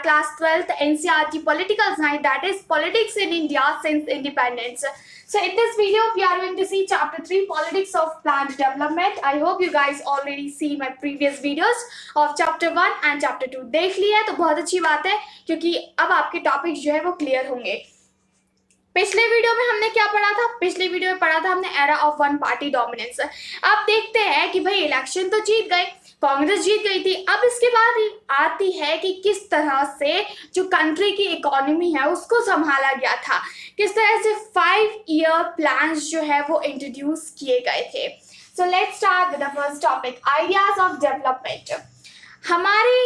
class 12th NCERT political science, that is politics in India since independence. So in this video we are going to see chapter 3 politics of planned development. I hope you guys already see my previous videos of chapter 1 and chapter 2 देख लिया है, तो बहुत अच्छी बात है क्योंकि अब आपके टॉपिक्स जो है वो क्लियर होंगे। पिछले वीडियो में हमने क्या पढ़ा था? पिछले वीडियो में पढ़ा था हमने era of one party dominance. अब देखते हैं कि भाई इलेक्शन तो जीत गए, कांग्रेस जीत गई थी, अब इसके बाद आती है कि किस तरह से जो कंट्री की इकोनॉमी है उसको संभाला गया था, किस तरह से 5-year प्लान्स जो है वो इंट्रोड्यूस किए गए थे। So let's start with the first topic, ideas of development. हमारी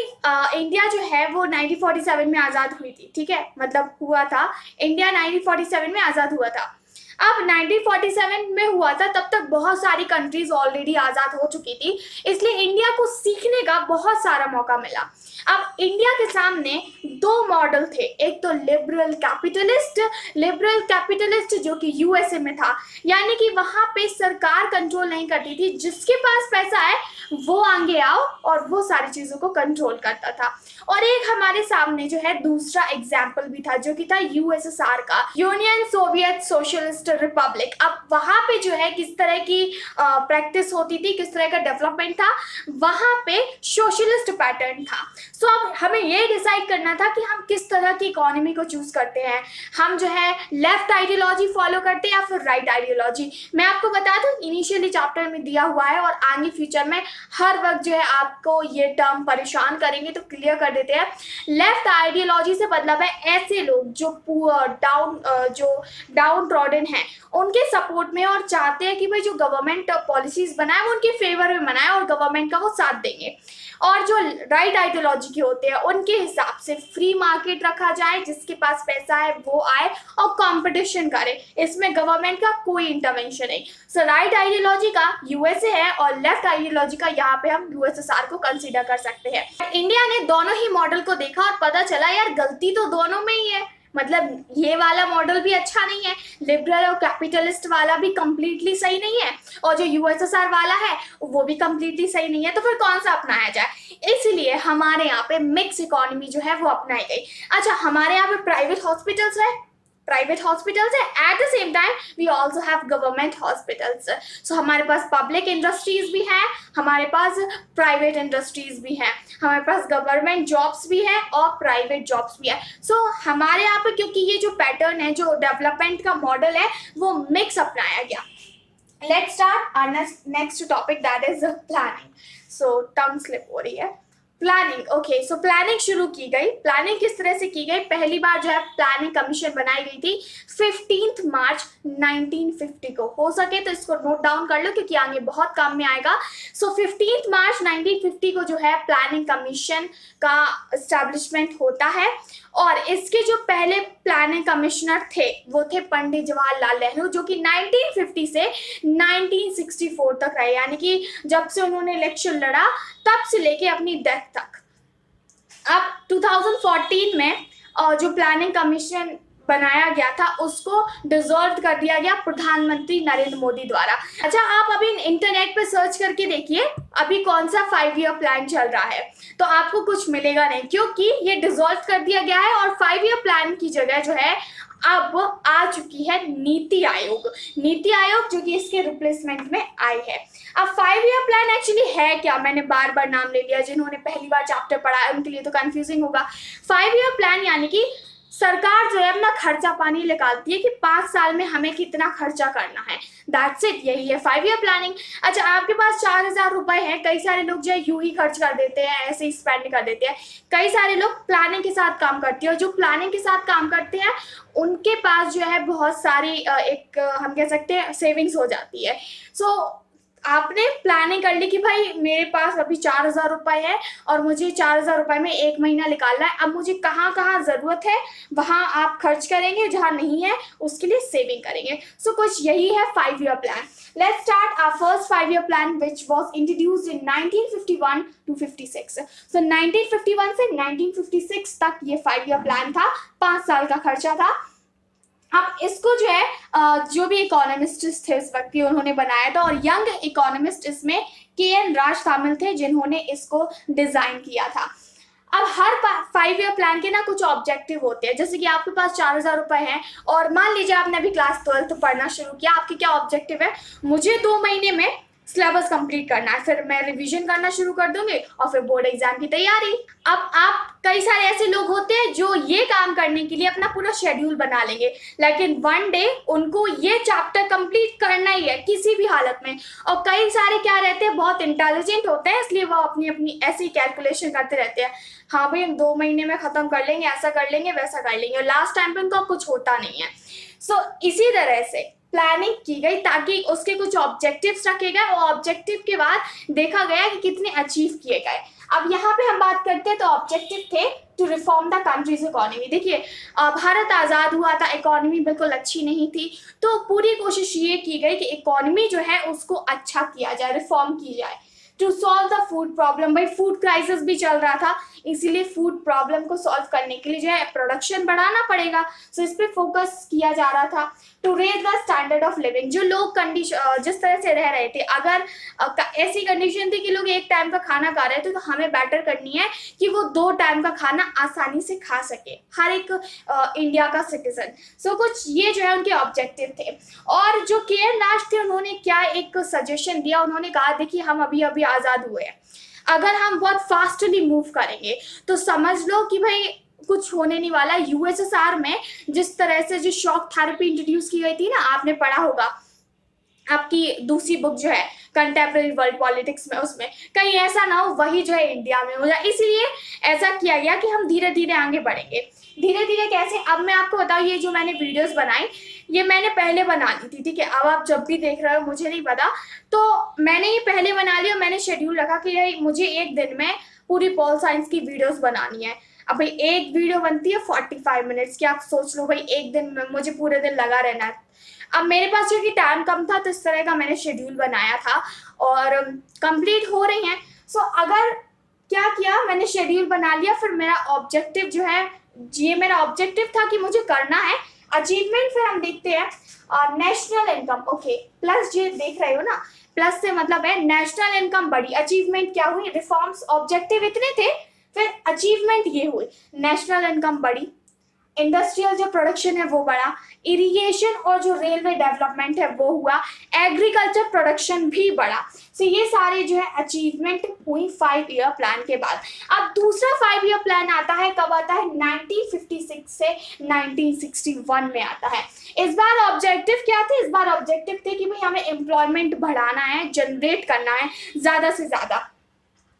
इंडिया जो है वो 1947 में आज़ाद हुई थी, ठीक है, मतलब हुआ था, इंडिया 1947 में आज़ाद हुआ था। अब 1947 में हुआ था, तब तक बहुत सारी कंट्रीज ऑलरेडी आज़ाद हो चुकी थी, इसलिए इंडिया को सीखने का बहुत सारा मौका मिला। अब इंडिया के सामने दो मॉडल थे, एक तो लिबरल कैपिटलिस्ट जो कि यूएसए में था, यानी कि वहां पे सरकार कंट्रोल नहीं करती थी, जिसके पास पैसा है वो आगे आओ और वो सारी चीजों को कंट्रोल करता था। और एक हमारे सामने जो है दूसरा एग्जाम्पल भी था जो कि था यूएसएसआर का, यूनियन सोवियत सोशलिस्ट रिपब्लिक। अब वहां पे जो है किस तरह की प्रैक्टिस होती थी, किस तरह का डेवलपमेंट था, वहां पे सोशलिस्ट पैटर्न था। सो अब हमें ये डिसाइड करना था कि हम किस तरह की इकोनॉमी को चूज करते हैं, हम जो है लेफ्ट आइडियोलॉजी फॉलो करते हैं या फिर राइट आइडियोलॉजी। मैं आपको बता दूं इनिशियली चैप्टर में दिया हुआ है और आगे फ्यूचर में हर वक्त जो है आपको ये टर्म परेशान करेंगे, तो क्लियर कर देते हैं। लेफ्ट आइडियोलॉजी से मतलब है ऐसे लोग जो पुअर डाउन ट्रॉडन हैं उनके सपोर्ट में और चाहते हैं कि भाई जो गवर्नमेंट पॉलिसीज बनाए वो उनके फेवर में बनाए और गवर्नमेंट का वो साथ देंगे। और जो राइट आइडियोलॉजी के होते हैं उनके हिसाब से फ्री मार्केट रखा जाए, जिसके पास पैसा है वो आए और कंपटीशन करे, इसमें गवर्नमेंट का कोई इंटरवेंशन नहीं। सो राइट आइडियोलॉजी का यूएसए है और लेफ्ट आइडियोलॉजी का यहाँ पे हम यूएसएसआर को कंसीडर कर सकते हैं। इंडिया ने दोनों ही मॉडल को देखा और पता चला यार गलती तो दोनों में ही है, मतलब ये वाला मॉडल भी अच्छा नहीं है, लिबरल और कैपिटलिस्ट वाला भी कंप्लीटली सही नहीं है, और जो यूएसएसआर वाला है वो भी कंप्लीटली सही नहीं है, तो फिर कौन सा अपनाया जाए? इसलिए हमारे यहाँ पे मिक्स इकोनॉमी जो है वो अपनाई गई। अच्छा, हमारे यहाँ पे प्राइवेट हॉस्पिटल्स है, at the same time we also have government hospitals. So हमारे पास पब्लिक इंडस्ट्रीज भी हैं, हमारे पास प्राइवेट इंडस्ट्रीज भी हैं, हमारे पास गवर्नमेंट जॉब्स भी हैं और प्राइवेट जॉब्स भी है। सो हमारे यहाँ पे क्योंकि ये जो पैटर्न है, जो डेवलपमेंट का मॉडल है, वो मिक्स अपनाया गया। Let's start our next topic, that is planning. So tongue slip हो रही है। प्लानिंग, ओके, सो प्लानिंग शुरू की गई। प्लानिंग किस तरह से की गई? पहली बार जो है प्लानिंग कमीशन बनाई गई थी 15 मार्च 1950 को। हो सके तो इसको नोट डाउन कर लो क्योंकि आगे बहुत काम में आएगा। सो 15 मार्च 1950 को जो है प्लानिंग कमीशन का एस्टैब्लिशमेंट होता है और इसके जो पहले प्लानिंग कमिश्नर थे वो थे पंडित जवाहरलाल नेहरू, जो कि 1950 से 1964 तक रहे, यानी कि जब से उन्होंने इलेक्शन लड़ा तब से लेके अपनी डेथ तक। अब 2014 में जो प्लानिंग कमीशन बनाया गया था उसको डिसॉल्व कर दिया गया प्रधानमंत्री नरेंद्र मोदी द्वारा। अच्छा, आप अभी इंटरनेट पे सर्च करके देखिए अभी कौन सा 5-year प्लान चल रहा है, तो आपको कुछ मिलेगा नहीं, क्योंकि ये डिसॉल्व कर दिया गया है और 5-year प्लान की जगह जो है अब आ चुकी है नीति आयोग जो कि इसके रिप्लेसमेंट में आई है। अब 5-year प्लान एक्चुअली है क्या? मैंने बार बार नाम ले लिया, जिन्होंने पहली बार चैप्टर पढ़ा है उनके लिए तो कंफ्यूजिंग होगा। 5-year प्लान यानी कि सरकार जो है अपना खर्चा पानी निकालती है कि 5 साल में हमें कितना खर्चा करना है, दैट्स इट, यही है 5-year प्लानिंग। अच्छा, आपके पास 4000 रुपए है, कई सारे लोग जो है यूं ही खर्च कर देते हैं, ऐसे ही स्पेंड कर देते हैं। कई सारे लोग प्लानिंग के साथ काम करते हैं और जो प्लानिंग के साथ काम करते हैं उनके पास जो है बहुत सारी एक हम कह सकते हैं सेविंग्स हो जाती है। सो आपने प्लानिंग कर ली कि भाई मेरे पास अभी 4000 रुपए है और मुझे 4000 रुपए में 1 महीना निकालना है, अब मुझे कहाँ कहाँ जरूरत है वहां आप खर्च करेंगे, जहां नहीं है उसके लिए सेविंग करेंगे। सो कुछ यही है 5-year plan. Let's start our first 5-year plan which was introduced in 1951 to 56। So 1951 से 1956 तक ये 5-year प्लान था, 5 साल का खर्चा था। अब इसको जो है जो भी इकोनॉमिस्ट थे उस वक्त उन्होंने बनाया था और यंग इकोनॉमिस्ट इसमें KN राज शामिल थे जिन्होंने इसको डिजाइन किया था। अब हर 5 ईयर प्लान के ना कुछ ऑब्जेक्टिव होते हैं, जैसे कि आपके पास 4,000 रुपए हैं और मान लीजिए आपने अभी क्लास 12 पढ़ना शुरू किया, आपके क्या ऑब्जेक्टिव है, मुझे 2 महीने में सिलेबस कंप्लीट करना है, फिर मैं रिवीजन करना शुरू कर दूंगी और फिर बोर्ड एग्जाम की तैयारी। अब आप कई सारे ऐसे लोग होते हैं जो ये काम करने के लिए अपना पूरा शेड्यूल बना लेंगे, लेकिन वन डे उनको ये चैप्टर कंप्लीट करना ही है किसी भी हालत में। और कई सारे क्या रहते हैं, बहुत इंटेलिजेंट होते हैं, इसलिए वो अपनी अपनी ऐसी कैलकुलेशन करते रहते हैं, हाँ भाई हम 2 महीने में खत्म कर लेंगे, ऐसा कर लेंगे वैसा कर लेंगे, और लास्ट टाइम पे उनको कुछ होता नहीं है। सो इसी तरह से प्लानिंग की गई ताकि उसके कुछ ऑब्जेक्टिव्स रखे गए और ऑब्जेक्टिव के बाद देखा गया कि कितने अचीव किए गए। अब यहाँ पे हम बात करते हैं तो ऑब्जेक्टिव थे to reform the country's economy. देखिए भारत आज़ाद हुआ था, इकोनॉमी बिल्कुल अच्छी नहीं थी, तो पूरी कोशिश ये की गई कि इकोनॉमी जो है उसको अच्छा किया जाए, रिफॉर्म की जाए। To solve the food problem, भाई फूड क्राइसिस भी चल रहा था, इसीलिए फूड प्रॉब्लम को सॉल्व करने के लिए जो है प्रोडक्शन बढ़ाना पड़ेगा, सो इस पर फोकस किया जा रहा था। To raise the standard of living, जो लोग कंडीशन जिस तरह से रह रहे थे, अगर ऐसी कंडीशन थी कि लोग एक टाइम का खाना खा रहे थे, तो हमें बेटर करनी है कि वो 2 टाइम का खाना आसानी से खा सके हर एक इंडिया का सिटीजन। सो कुछ ये जो है उनके ऑब्जेक्टिव थे। और जो केएन राज थे उन्होंने क्या एक सजेशन दिया, उन्होंने कहा देखिए हम अभी अभी आज़ाद हुए हैं, अगर हम बहुत फास्टली मूव करेंगे तो समझ लो कि भाई कुछ होने नहीं वाला। यूएसएसआर में जिस तरह से जो शॉक थेरेपी इंट्रोड्यूस की गई थी ना, आपने पढ़ा होगा आपकी दूसरी बुक जो है कंटेम्प्रेरी वर्ल्ड पॉलिटिक्स में, उसमें कहीं ऐसा ना हो वही जो है इंडिया में हो जाए, इसीलिए ऐसा किया गया कि हम धीरे धीरे आगे बढ़ेंगे। धीरे धीरे कैसे, अब मैं आपको बताऊँ, ये जो मैंने वीडियोस बनाई ये मैंने पहले बना ली थी, ठीक है, अब आप जब भी देख रहे हो मुझे नहीं पता, तो मैंने ये पहले बना लिया, मैंने शेड्यूल रखा कि मुझे एक दिन में पूरी पॉल साइंस की वीडियोस बनानी है। अब भाई एक वीडियो बनती है 45 मिनट्स की, आप सोच लो भाई एक दिन में मुझे पूरे दिन लगा रहना है। अब मेरे पास क्योंकि टाइम कम था तो इस तरह का मैंने शेड्यूल बनाया था और कंप्लीट हो रही हैं। सो अगर क्या किया, मैंने शेड्यूल बना लिया, फिर मेरा ऑब्जेक्टिव जो है, ये मेरा ऑब्जेक्टिव था कि मुझे करना है। अचीवमेंट फिर हम देखते हैं नेशनल इनकम, ओके प्लस, ये देख रहे हो ना, प्लस से मतलब है नेशनल इनकम बढ़ी। अचीवमेंट क्या हुई, रिफॉर्म्स, ऑब्जेक्टिव इतने थे, फिर अचीवमेंट ये हुई, नेशनल इनकम बढ़ी, इंडस्ट्रियल जो प्रोडक्शन है वो बढ़ा, इरिगेशन और जो रेलवे डेवलपमेंट है वो हुआ, एग्रीकल्चर प्रोडक्शन भी बढ़ा। सो ये सारे जो है अचीवमेंट हुई 5 ईयर प्लान के बाद। अब दूसरा 5 ईयर प्लान आता है, कब आता है, 1956 से 1961 में आता है। इस बार ऑब्जेक्टिव क्या थे, इस बार ऑब्जेक्टिव थे कि भाई हमें एम्प्लॉयमेंट बढ़ाना है, जनरेट करना है ज़्यादा से ज़्यादा,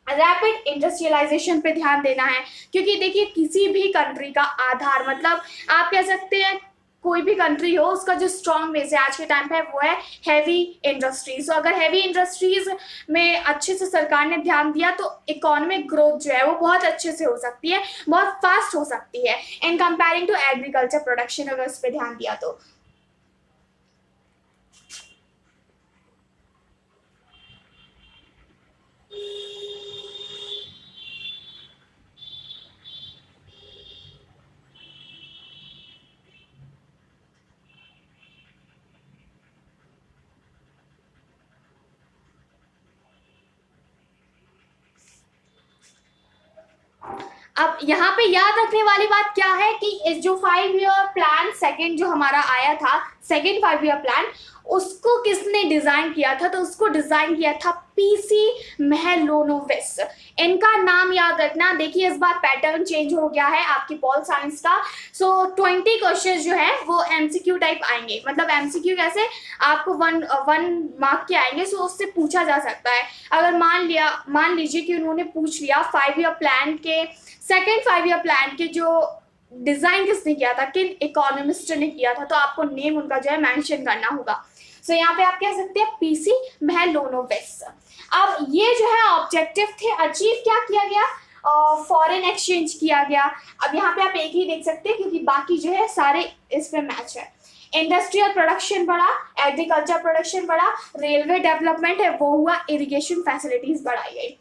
रैपिड इंडस्ट्रियलाइजेशन पे ध्यान देना है, क्योंकि देखिए किसी भी कंट्री का आधार, मतलब आप कह सकते हैं कोई भी कंट्री हो उसका जो स्ट्रॉन्ग बेस है आज के टाइम पे वो है हैवी इंडस्ट्रीज। तो अगर हैवी इंडस्ट्रीज में अच्छे से सरकार ने ध्यान दिया तो इकोनॉमिक ग्रोथ जो है वो बहुत अच्छे से हो सकती है, बहुत फास्ट हो सकती है in comparing to agriculture production, अगर उस पर ध्यान दिया तो। अब यहाँ पे याद रखने वाली बात क्या है कि इस जो 5 ईयर प्लान सेकंड जो हमारा आया था, सेकंड 5 ईयर प्लान, उसको किसने डिजाइन किया था, तो उसको डिजाइन किया था पीसी महलोनोविस। इनका नाम याद रखना। देखिए इस बार पैटर्न चेंज हो गया है आपकी पॉल साइंस का। सो 20 क्वेश्चन जो है वो एमसीक्यू टाइप आएंगे, मतलब एमसीक्यू कैसे, आपको वन मार्क के आएंगे, सो उससे पूछा जा सकता है। अगर मान लीजिए कि उन्होंने पूछ लिया 5 ईयर प्लान के, सेकेंड 5 ईयर प्लान के जो डिजाइन किसने किया था, किन इकोनॉमिस्ट ने किया था, तो आपको नेम उनका जो है मेंशन करना होगा। सो यहाँ पे आप कह सकते हैं पीसी महलोनोविस। अब ये जो है ऑब्जेक्टिव थे, अचीव क्या किया गया, फॉरेन एक्सचेंज किया गया। अब यहाँ पे आप एक ही देख सकते हैं क्योंकि बाकी जो है सारे इस पे मैच है। इंडस्ट्रियल प्रोडक्शन बढ़ा, एग्रीकल्चर प्रोडक्शन बढ़ा, रेलवे डेवलपमेंट है वो हुआ, इरिगेशन फैसिलिटीज बढ़ाई गई।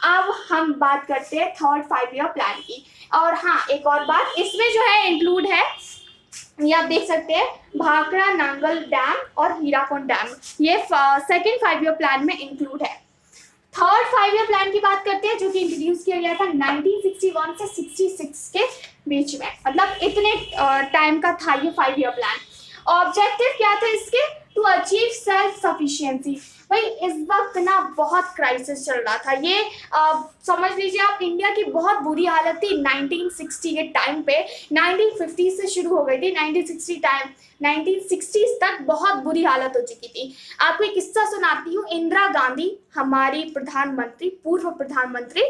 अब हम बात करते हैं थर्ड 5 ईयर प्लान की। और हाँ एक और बात इसमें जो है इंक्लूड है, ये आप देख सकते हैं भाखड़ा नांगल डैम और हीराकुंड डैम, ये सेकेंड 5 ईयर प्लान में इंक्लूड है। थर्ड 5 ईयर प्लान की बात करते हैं, जो कि इंट्रोड्यूस किया गया था 1961 से 66 के बीच में, मतलब इतने टाइम का था ये 5 ईयर प्लान। ऑब्जेक्टिव क्या था इसके? To achieve self sufficiency. भाई इस वक्त ना बहुत क्राइसिस चल रहा था, ये समझ लीजिए आप, इंडिया की बहुत बुरी हालत थी 1960 के टाइम पे। 1950 से शुरू हो गई थी, 1960 तक बहुत बुरी हालत हो चुकी थी। आपको एक किस्सा सुनाती हूँ। इंदिरा गांधी हमारी प्रधानमंत्री, पूर्व प्रधानमंत्री,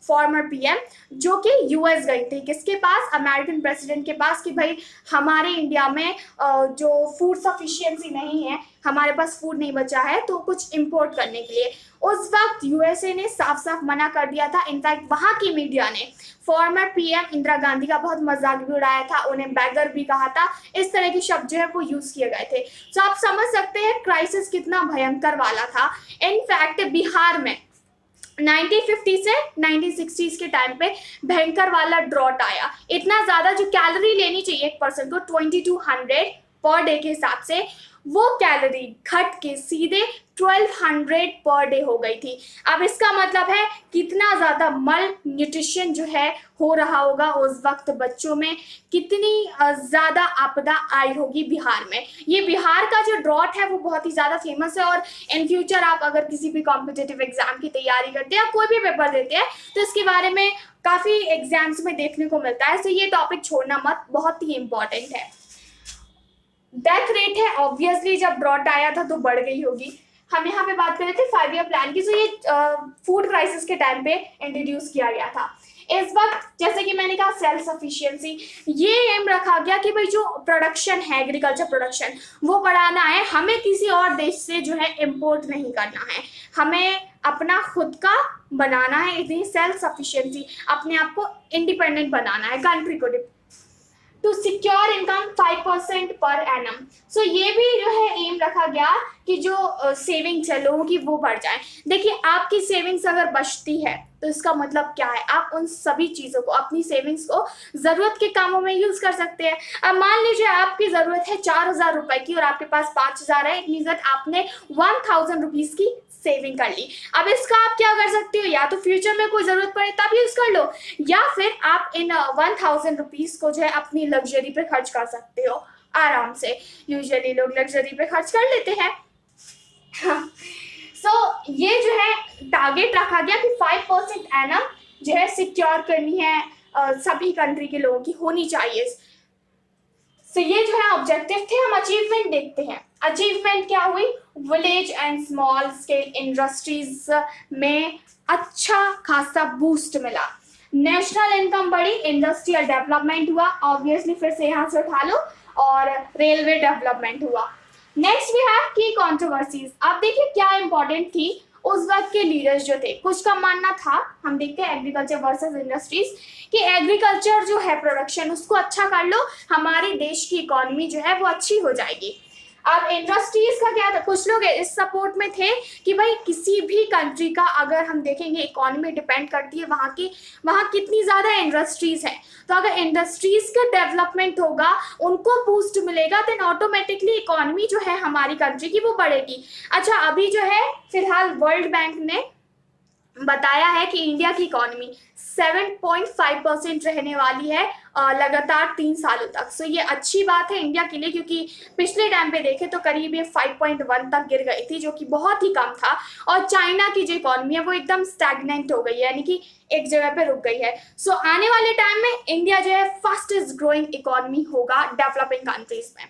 फॉर्मर पीएम, जो कि यूएस गई थी, किसके पास? अमेरिकन प्रेसिडेंट के पास, कि भाई हमारे इंडिया में जो फूड सफिशिएंसी नहीं है, हमारे पास फूड नहीं बचा है, तो कुछ इंपोर्ट करने के लिए। उस वक्त यूएसए ने साफ साफ मना कर दिया था। इनफैक्ट वहां की मीडिया ने फॉर्मर पीएम इंदिरा गांधी का बहुत मजाक भी उड़ाया था, उन्हें बैगर भी कहा था, इस तरह के शब्द जो है वो यूज किए गए थे। तो आप समझ सकते हैं क्राइसिस कितना भयंकर वाला था। इनफैक्ट बिहार में 1950 से 1960 के टाइम पे भयंकर वाला ड्रॉट आया। इतना ज्यादा, जो कैलोरी लेनी चाहिए एक पर्सन को 2200 पर डे के हिसाब से, वो कैलोरी घट के सीधे 1200 पर डे हो गई थी। अब इसका मतलब है कितना ज़्यादा मल न्यूट्रिशन जो है हो रहा होगा उस वक्त बच्चों में, कितनी ज़्यादा आपदा आई होगी बिहार में। ये बिहार का जो ड्रॉट है वो बहुत ही ज़्यादा फेमस है, और इन फ्यूचर आप अगर किसी भी कॉम्पिटिटिव एग्जाम की तैयारी करते हैं या कोई भी पेपर देते हैं तो इसके बारे में काफ़ी एग्जाम्स में देखने को मिलता है। तो ये टॉपिक छोड़ना मत, बहुत ही इंपॉर्टेंट है। डेथ रेट है, ऑब्वियसली जब ड्रॉट आया था तो बढ़ गई होगी। हम यहाँ पे बात कर रहे थे 5 ईयर प्लान की, तो ये फूड क्राइसिस के टाइम पे इंट्रोड्यूस किया गया था। इस वक्त जैसे कि मैंने कहा सेल्फ सफिशिएंसी, ये एम रखा गया कि भाई जो प्रोडक्शन है, एग्रीकल्चर प्रोडक्शन, वो बढ़ाना है। हमें किसी और देश से जो है इम्पोर्ट नहीं करना है, हमें अपना खुद का बनाना है। इतनी सेल्फ सफिशिएंसी, अपने आप को इंडिपेंडेंट बनाना है कंट्री को। To secure income 5% per annum. सो ये भी जो है एम रखा गया कि जो सेविंग्स है लोगों की वो बढ़ जाए। देखिए आपकी सेविंग्स अगर बचती है तो इसका मतलब क्या है? आप उन सभी चीज़ों को, अपनी सेविंग्स को ज़रूरत के कामों में यूज़ कर सकते हैं। अब मान लीजिए आपकी ज़रूरत है 4000 रुपये की और आपके पास 5000 है, इट मीन्स दैट आपने 1000 रुपीज़ की सेविंग कर ली। अब इसका आप क्या कर सकते हो? या तो फ्यूचर में कोई ज़रूरत पड़े तब यूज़ कर लो, या फिर आप इन 1000 रुपीज़ को जो है अपनी लग्जरी पे खर्च कर सकते हो आराम से। यूजुअली लोग लग्जरी पे खर्च कर लेते हैं। सो ये जो है टारगेट रखा गया कि 5% एनम जो है सिक्योर करनी है, सभी कंट्री के लोगों की होनी चाहिए। सो ये जो है ऑब्जेक्टिव थे। हम अचीवमेंट देखते हैं। अचीवमेंट क्या हुई? Village and small scale industries में अच्छा खासा बूस्ट मिला, नेशनल इनकम बढ़ी, इंडस्ट्रियल डेवलपमेंट हुआ, ऑब्वियसली फिर से यहाँ से उठा लो, और रेलवे डेवलपमेंट हुआ। नेक्स्ट वी हैव की कंट्रोवर्सीज। अब देखिए क्या इंपॉर्टेंट थी उस वक्त के लीडर्स जो थे। कुछ का मानना था, हम देखते हैं एग्रीकल्चर वर्सेस इंडस्ट्रीज, कि एग्रीकल्चर जो है प्रोडक्शन उसको अच्छा कर लो, हमारे देश की इकोनॉमी जो है वो अच्छी हो जाएगी। अब इंडस्ट्रीज का क्या था? कुछ लोग इस सपोर्ट में थे कि भाई किसी भी कंट्री का अगर हम देखेंगे इकोनॉमी डिपेंड करती है वहाँ कितनी ज़्यादा इंडस्ट्रीज हैं, तो अगर इंडस्ट्रीज का डेवलपमेंट होगा, उनको बूस्ट मिलेगा, देन ऑटोमेटिकली इकोनॉमी जो है हमारी कंट्री की वो बढ़ेगी। अच्छा अभी जो है फिलहाल वर्ल्ड बैंक ने बताया है कि इंडिया की इकोनॉमी 7.5% रहने वाली है लगातार 3 सालों तक। सो ये अच्छी बात है इंडिया के लिए, क्योंकि पिछले टाइम पे देखें तो करीब ये 5.1 तक गिर गई थी, जो कि बहुत ही कम था। और चाइना की जो इकोनॉमी है वो एकदम स्टैग्नेंट हो गई है, यानी कि एक जगह पे रुक गई है। सो आने वाले टाइम में इंडिया जो है फास्टेस्ट ग्रोइंग इकोनॉमी होगा डेवलपिंग कंट्रीज में।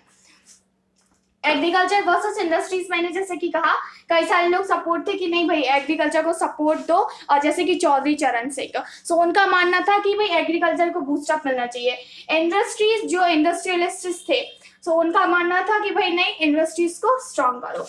एग्रीकल्चर वर्सेस इंडस्ट्रीज, मैंने जैसे कि कहा कई सारे लोग सपोर्ट थे कि नहीं भाई एग्रीकल्चर को सपोर्ट दो, और जैसे कि चौधरी चरण सिंह, सो उनका मानना था कि भाई एग्रीकल्चर को बूस्टअप मिलना चाहिए। इंडस्ट्रीज जो इंडस्ट्रियलिस्ट थे, सो उनका मानना था कि भाई नहीं इंडस्ट्रीज को स्ट्रॉन्ग करो।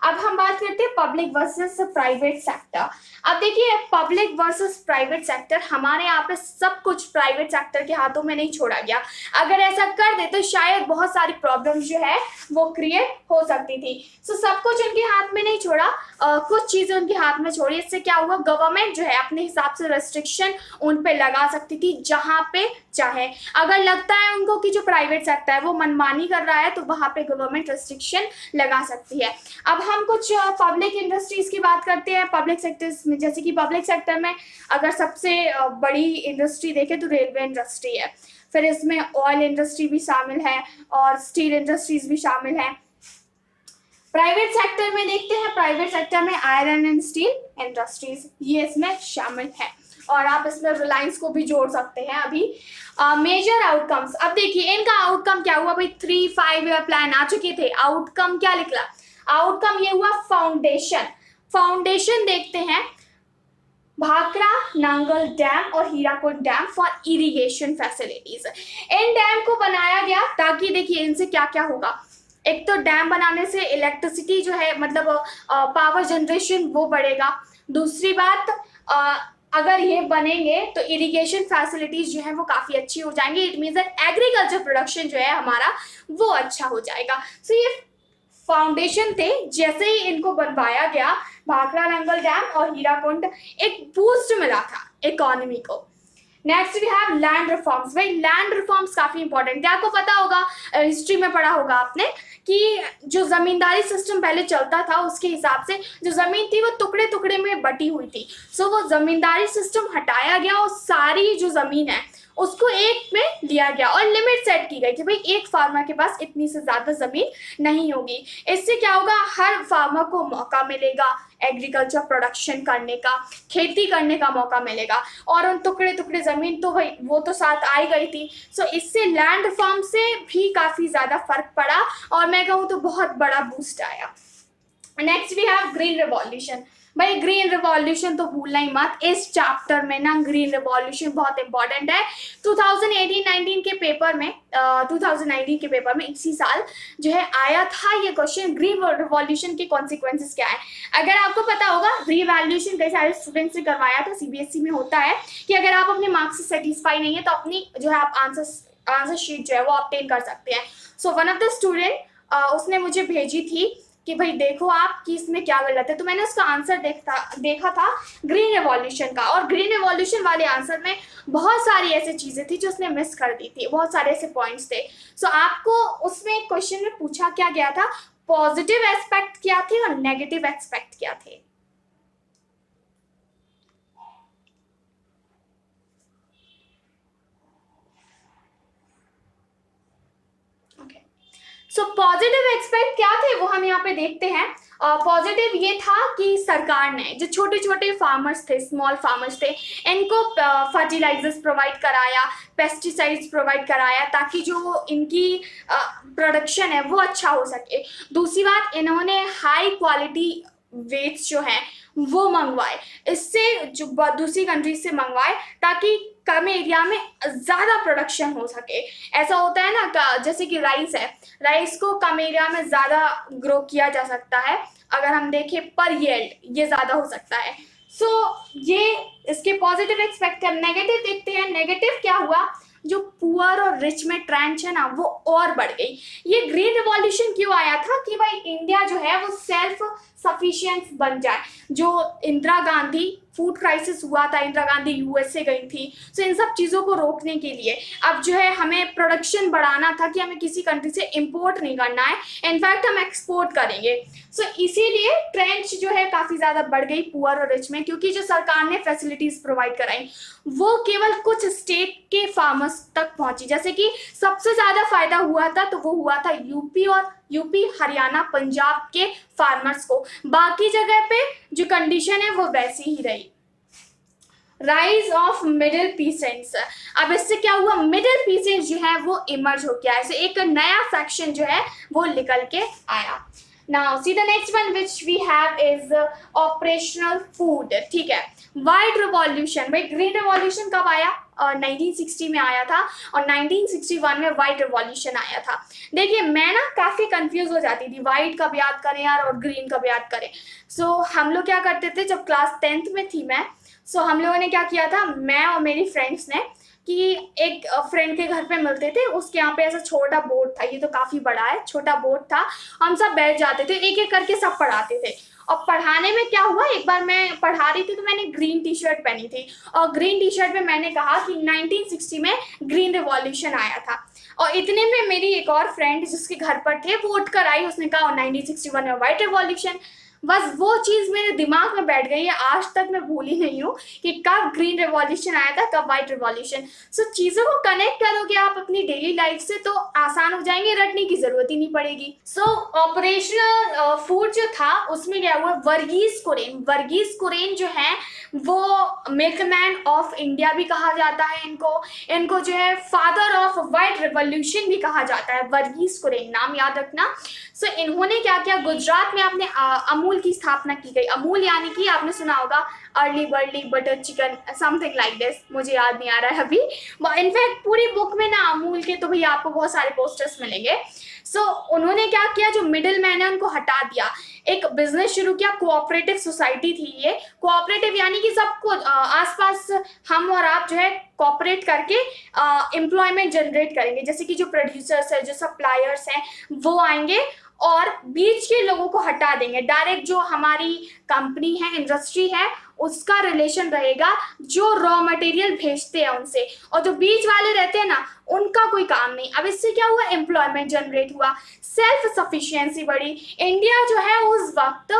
अब हम बात करते हैं पब्लिक वर्सेस प्राइवेट सेक्टर। अब देखिए पब्लिक वर्सेस प्राइवेट सेक्टर, हमारे यहाँ पे सब कुछ प्राइवेट सेक्टर के हाथों में नहीं छोड़ा गया। अगर ऐसा कर दे तो शायद बहुत सारी प्रॉब्लम्स जो है वो क्रिएट हो सकती थी। सो सब कुछ उनके हाथ में नहीं छोड़ा, कुछ चीज़ें उनके हाथ में छोड़ी। इससे क्या हुआ, गवर्नमेंट जो है अपने हिसाब से रेस्ट्रिक्शन उन पे लगा सकती थी जहाँ पे चाहे। अगर लगता है उनको कि जो प्राइवेट सेक्टर है वो मनमानी कर रहा है तो वहाँ पे गवर्नमेंट रेस्ट्रिक्शन लगा सकती है। अब हम हम कुछ पब्लिक इंडस्ट्रीज की बात करते हैं। पब्लिक सेक्टर्स में, जैसे कि पब्लिक सेक्टर में अगर सबसे बड़ी इंडस्ट्री देखें तो रेलवे इंडस्ट्री है, फिर इसमें ऑयल इंडस्ट्री भी शामिल है और स्टील इंडस्ट्रीज भी शामिल है। प्राइवेट सेक्टर में देखते हैं, प्राइवेट सेक्टर में आयरन एंड स्टील इंडस्ट्रीज ये इसमें शामिल है, और आप इसमें रिलायंस को भी जोड़ सकते हैं अभी। मेजर आउटकम्स, अब देखिए इनका आउटकम क्या हुआ भाई, 3-5 ईयर प्लान आ चुके थे, आउटकम क्या निकला, आउटकम ये हुआ फाउंडेशन। फाउंडेशन देखते हैं, भाखड़ा नांगल डैम और Hirakud dam for irrigation facilities. In dam को बनाया गया ताकि देखिए इनसे क्या क्या होगा, एक तो डैम बनाने से इलेक्ट्रिसिटी जो है मतलब पावर जनरेशन वो बढ़ेगा। दूसरी बात अगर ये बनेंगे तो इरिगेशन फैसिलिटीज जो है वो काफ़ी अच्छी हो जाएंगी। It means that agriculture production जो है हमारा वो अच्छा हो जाएगा। सो ये फाउंडेशन थे, जैसे ही इनको बनवाया गया भाखड़ा नांगल डैम और हीराकुंड, एक बूस्ट मिला था इकोनॉमी को। Next we have land reforms. भाई लैंड रिफॉर्म्स काफी इंपॉर्टेंट है, आपको पता होगा, हिस्ट्री में पढ़ा होगा आपने कि जो जमींदारी सिस्टम पहले चलता था उसके हिसाब से जो जमीन थी वो टुकड़े टुकड़े में बटी हुई थी। सो वो जमींदारी सिस्टम हटाया गया और सारी जो जमीन है उसको एक में लिया गया और लिमिट सेट की गई कि भाई एक फार्मर के पास इतनी से ज्यादा जमीन नहीं होगी। इससे क्या होगा, हर फार्मर को मौका मिलेगा एग्रीकल्चर प्रोडक्शन करने का, खेती करने का मौका मिलेगा, और उन टुकड़े टुकड़े जमीन तो भाई वो तो साथ आई गई थी। सो इससे लैंड रिफॉर्म से भी काफी ज्यादा फर्क पड़ा और मैं कहूँ तो बहुत बड़ा बूस्ट आया। Next we have green revolution. भाई ग्रीन रिवॉल्यूशन तो भूलना ही मत, इस चैप्टर में ना ग्रीन रिवॉल्यूशन बहुत इंपॉर्टेंट है। 2018-19 के पेपर में 2019 के पेपर में इसी साल जो है आया था ये क्वेश्चन, ग्रीन रिवॉल्यूशन के कॉन्सिक्वेंसेस क्या है। अगर आपको पता होगा रीवैल्यूएशन कई सारे स्टूडेंट्स ने करवाया था, सीबीएसई में होता है कि अगर आप अपने मार्क्स से सेटिस्फाई नहीं है तो अपनी जो है आप आंसर शीट जो है वो ऑब्टेन कर सकते हैं। So one of the student उसने मुझे भेजी थी कि भाई देखो आप कि इसमें क्या गलत है, तो मैंने उसका आंसर देखा था ग्रीन रिवॉल्यूशन का, और ग्रीन रिवॉल्यूशन वाले आंसर में बहुत सारी ऐसी चीजें थी जो उसने मिस कर दी थी, बहुत सारे ऐसे पॉइंट्स थे। सो आपको उसमें क्वेश्चन में पूछा क्या गया था, पॉजिटिव एस्पेक्ट क्या थे और नेगेटिव एस्पेक्ट क्या थे। सो पॉजिटिव एस्पेक्ट क्या थे वो हम यहाँ पे देखते हैं। पॉजिटिव ये था कि सरकार ने जो छोटे छोटे फार्मर्स थे, स्मॉल फार्मर्स थे, इनको फर्टिलाइजर्स प्रोवाइड कराया, पेस्टिसाइड्स प्रोवाइड कराया ताकि जो इनकी प्रोडक्शन है वो अच्छा हो सके। दूसरी बात, इन्होंने हाई क्वालिटी वेट्स जो हैं वो मंगवाए, इससे जो दूसरी कंट्रीज से मंगवाए ताकि कम एरिया में ज़्यादा प्रोडक्शन हो सके। ऐसा होता है ना, जैसे कि राइस है, राइस को कम एरिया में ज़्यादा ग्रो किया जा सकता है, अगर हम देखें पर यील्ड ये ज़्यादा हो सकता है। सो ये इसके पॉजिटिव एस्पेक्ट है। नेगेटिव देखते हैं, नेगेटिव क्या हुआ, जो पुअर और रिच में ट्रेंच है ना वो और बढ़ गई। ये ग्रीन रिवॉल्यूशन क्यों आया था कि भाई इंडिया जो है वो सेल्फ सफिशिएंट बन जाए। जो इंदिरा गांधी फूड क्राइसिस हुआ था, इंदिरा गांधी यूएसए गई थी, तो इन सब चीज़ों को रोकने के लिए अब जो है हमें प्रोडक्शन बढ़ाना था कि हमें किसी कंट्री से इंपोर्ट नहीं करना है, इनफैक्ट हम एक्सपोर्ट करेंगे। सो इसीलिए ट्रेंच जो है काफ़ी ज़्यादा बढ़ गई पुअर और रिच में, क्योंकि जो सरकार ने फैसिलिटीज़ प्रोवाइड कराई वो केवल कुछ स्टेट के फार्मर्स तक पहुंची। जैसे कि सबसे ज़्यादा फायदा हुआ था तो वो हुआ था यूपी हरियाणा पंजाब के फार्मर्स को, बाकी जगह पे जो कंडीशन है वो वैसी ही रही। राइज ऑफ मिडिल पीसेंट्स, अब इससे क्या हुआ, मिडिल पीसेंट्स जो है वो इमर्ज हो गया, ऐसे एक नया सेक्शन जो है वो निकल के आया। Now see the next one which we have is operational food. ठीक है, वाइट रिवॉल्यूशन। भाई ग्रीन रिवॉल्यूशन कब आया, 1960 में आया था और 1961 में वाइट रिवॉल्यूशन आया था। देखिए मैं ना काफ़ी कंफ्यूज हो जाती थी, वाइट कब याद करें यार और ग्रीन कब याद करें। सो हम लोग क्या करते थे, जब क्लास 10th में थी मैं, सो हम लोगों ने क्या किया था, मैं और मेरी फ्रेंड्स ने, कि एक फ्रेंड के घर पे मिलते थे, उसके यहाँ पे ऐसा छोटा बोर्ड था, ये तो काफ़ी बड़ा है, छोटा बोर्ड था, हम सब बैठ जाते थे, एक एक करके सब पढ़ाते थे। और पढ़ाने में क्या हुआ, एक बार मैं पढ़ा रही थी तो मैंने ग्रीन टी शर्ट पहनी थी और ग्रीन टी शर्ट में मैंने कहा कि 1960 में ग्रीन रिवॉल्यूशन आया था। और इतने में मेरी एक और फ्रेंड जिसके घर पर थे वो उठ कर आई, उसने कहा 1961 में व्हाइट रिवॉल्यूशन। बस वो चीज़ मेरे दिमाग में बैठ गई है, आज तक मैं भूली नहीं हूँ कि कब ग्रीन रिवॉल्यूशन आया था, कब व्हाइट रिवॉल्यूशन। सो चीज़ों को कनेक्ट करोगे आप अपनी डेली लाइफ से तो आसान हो जाएंगे, रटने की जरूरत ही नहीं पड़ेगी। सो ऑपरेशनल फूड जो था उसमें क्या हुआ, वर्गीज कुरियन जो है वो मिल्कमैन ऑफ इंडिया भी कहा जाता है इनको जो है फादर ऑफ व्हाइट रिवॉल्यूशन भी कहा जाता है, वर्गीज कुरियन, नाम याद रखना। सो इन्होंने क्या किया, गुजरात में आपने अमूल की स्थापना की गई। अमूल यानी कि आपने सुना होगा early barley butter chicken, something like this, मुझे याद नहीं आ रहा है अभी। इनफैक्ट पूरी बुक में ना अमूल के तो भैया आपको बहुत सारे पोस्टर्स मिलेंगे। सो उन्होंने क्या किया, जो मिडिल मैन है उनको हटा दिया, एक बिजनेस शुरू किया, कोऑपरेटिव सोसाइटी थी ये। कोऑपरेटिव यानी कि सबको आसपास हम और आप जो है कोऑपरेट करके एम्प्लॉयमेंट जनरेट करेंगे, जैसे कि जो प्रोड्यूसर्स है, जो सप्लायर्स हैं वो आएंगे और बीच के लोगों को हटा देंगे। डायरेक्ट जो हमारी कंपनी है, इंडस्ट्री है, उसका रिलेशन रहेगा जो रॉ मटेरियल भेजते हैं उनसे, और जो बीच वाले रहते हैं ना उनका कोई काम नहीं। अब इससे क्या हुआ, एम्प्लॉयमेंट जनरेट हुआ, सेल्फ सफिशिएंसी बढ़ी। इंडिया जो है उस वक्त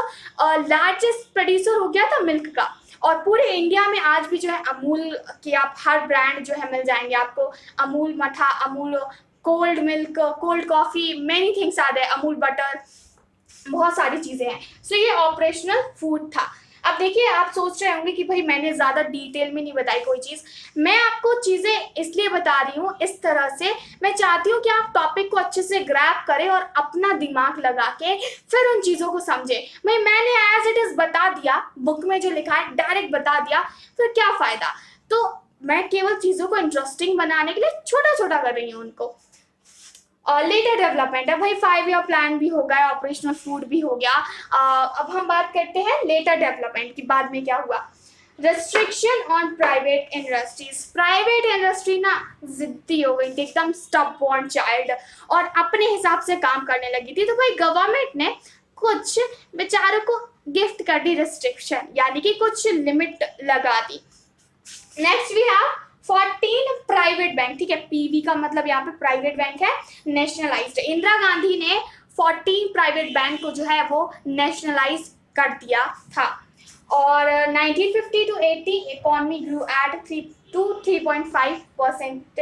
लार्जेस्ट प्रोड्यूसर हो गया था मिल्क का, और पूरे इंडिया में आज भी जो है अमूल की आप हर ब्रांड जो है मिल जाएंगे आपको। अमूल मठा, Amul cold milk, cold coffee, many things are there, Amul butter, बहुत सारी चीज़ें हैं। सो ये ऑपरेशनल फूड था। अब देखिए, आप सोच रहे होंगे कि भाई मैंने ज़्यादा डिटेल में नहीं बताई कोई चीज़। मैं आपको चीज़ें इसलिए बता रही हूँ इस तरह से, मैं चाहती हूँ कि आप टॉपिक को अच्छे से ग्रैब करें और अपना दिमाग लगा के फिर उन चीज़ों को समझें। भाई मैंने एज इट इज़ बता दिया, बुक में जो लिखा है डायरेक्ट बता दिया, फिर क्या फ़ायदा। तो मैं केवल चीज़ों को इंटरेस्टिंग बनाने के लिए छोटा छोटा कर रही हूँ उनको। और लेटर डेवलपमेंट है भाई, 5 ईयर प्लान भी हो गया, ऑपरेशनल फूड भी हो गया। अब हम बात करते हैं लेटर डेवलपमेंट की। बाद में क्या हुआ, restriction on private industries. Private industry ना जिद्दी हो गई थी, एकदम स्टबबॉर्न चाइल्ड, और अपने हिसाब से काम करने लगी थी। तो भाई गवर्नमेंट ने कुछ बेचारों को गिफ्ट कर दी रिस्ट्रिक्शन, यानी कि कुछ लिमिट लगा दी। Next we have 14 private bank, ठीक है, पीवी का मतलब यहाँ पे प्राइवेट बैंक है, नेशनलाइज्ड। इंदिरा गांधी ने 14 प्राइवेट बैंक को जो है वो नेशनलाइज कर दिया था। और 1950 to 80 economy grew at 3 to 3.5%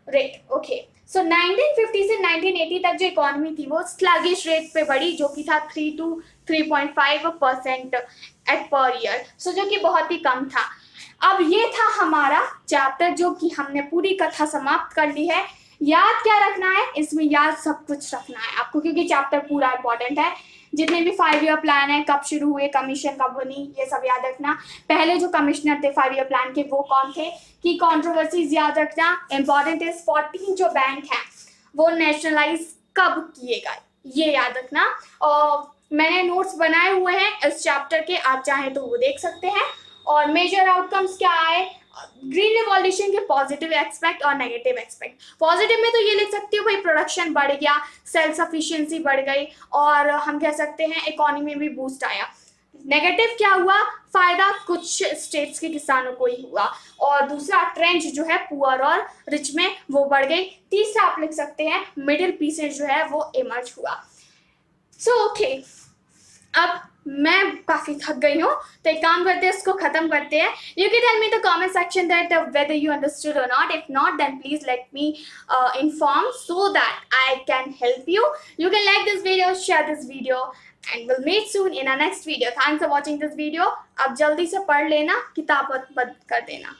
rate. Okay, so 1950 से 1980 तक जो इकोनॉमी थी वो स्लगिश रेट पे बढ़ी, जो कि था 3 to 3.5% एट पर ईयर, सो जो कि बहुत ही कम था। अब ये था हमारा चैप्टर, जो कि हमने पूरी कथा समाप्त कर ली है। याद क्या रखना है इसमें, याद सब कुछ रखना है आपको, क्योंकि चैप्टर पूरा इंपॉर्टेंट है। जितने भी 5 ईयर प्लान है, कब शुरू हुए, कमीशन कब बनी, ये सब याद रखना। पहले जो कमिश्नर थे 5 ईयर प्लान के वो कौन थे, की कॉन्ट्रोवर्सीज याद रखना। इंपॉर्टेंट इज 14 जो बैंक है वो नेशनलाइज कब किए गए, ये याद रखना। और मैंने नोट्स बनाए हुए हैं इस चैप्टर के, आप चाहें तो वो देख सकते हैं। और मेजर आउटकम्स क्या आए ग्रीन रिवॉल्यूशन के, पॉजिटिव एक्सपेक्ट और नेगेटिव एक्सपेक्ट। पॉजिटिव में तो ये लिख सकती हूँ भाई प्रोडक्शन बढ़ गया, सेल्फ सफिशिएंसी बढ़ गई, और हम कह सकते हैं इकोनॉमी में भी बूस्ट आया। नेगेटिव क्या हुआ, फायदा कुछ स्टेट्स के किसानों को ही हुआ, और दूसरा ट्रेंच जो है पुअर और रिच में वो बढ़ गई। तीसरा आप लिख सकते हैं मिडिल पीसेज जो है वो इमर्ज हुआ। सो ओके, अब मैं काफी थक गई हूँ, तो एक काम करते हैं, इसको खत्म करते हैं। You can tell me in the comment section that whether you understood or not. If not, then please let me inform so that I can help you. You can like this video, share this video, and we'll meet soon in our next video. Thanks for watching this video. अब जल्दी से पढ़ लेना, किताब बंद कर देना।